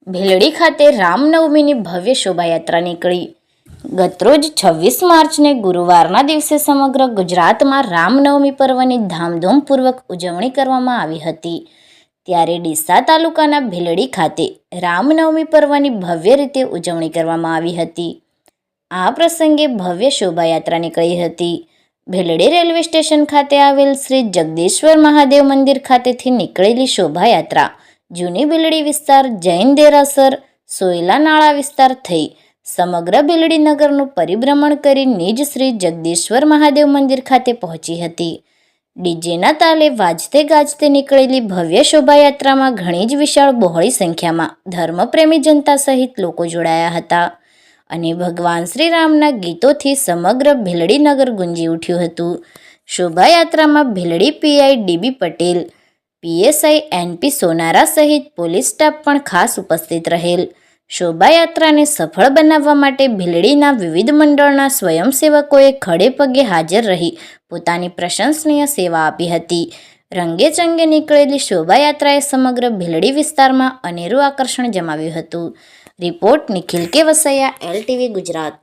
ભેલડી ખાતે રામનવમીની ભવ્ય શોભાયાત્રા નીકળી। ગતરોજ 26 માર્ચને ગુરુવારના દિવસે સમગ્ર ગુજરાતમાં રામનવમી પર્વની ધામધૂમપૂર્વક ઉજવણી કરવામાં આવી હતી। ત્યારે ડીસા તાલુકાના ભેલડી ખાતે રામનવમી પર્વની ભવ્ય રીતે ઉજવણી કરવામાં આવી હતી। આ પ્રસંગે ભવ્ય શોભાયાત્રા નીકળી હતી। ભેલડી રેલવે સ્ટેશન ખાતે આવેલ શ્રી જગદીશ્વર મહાદેવ મંદિર ખાતેથી નીકળેલી શોભાયાત્રા જૂની ભેલડી વિસ્તાર, જૈન દેરાસર, સોયલા નાળા વિસ્તાર થઈ સમગ્ર ભેલડી નગરનું પરિભ્રમણ કરી નિજ શ્રી જગદીશ્વર મહાદેવ મંદિર ખાતે પહોંચી હતી। ડીજેના તાલે વાજતે ગાજતે નીકળેલી ભવ્ય શોભાયાત્રામાં ઘણી જ વિશાળ બહોળી સંખ્યામાં ધર્મપ્રેમી જનતા સહિત લોકો જોડાયા હતા અને ભગવાન શ્રી રામના ગીતોથી સમગ્ર ભેલડી નગર ગુંજી ઉઠ્યું હતું। શોભાયાત્રામાં ભેલડી PI DB Patel, PSI NP Sonara સહિત પોલીસ સ્ટાફ પણ ખાસ ઉપસ્થિત રહેલ। શોભાયાત્રાને સફળ બનાવવા માટે ભેલડીના વિવિધ મંડળના સ્વયંસેવકોએ ખડે પગે હાજર રહી પોતાની પ્રશંસનીય સેવા આપી હતી। રંગે ચંગે નીકળેલી શોભાયાત્રાએ સમગ્ર ભેલડી વિસ્તારમાં અનેરું આકર્ષણ જમાવ્યું હતું। રિપોર્ટ નિખિલ કે વસૈયા, LTV ગુજરાત।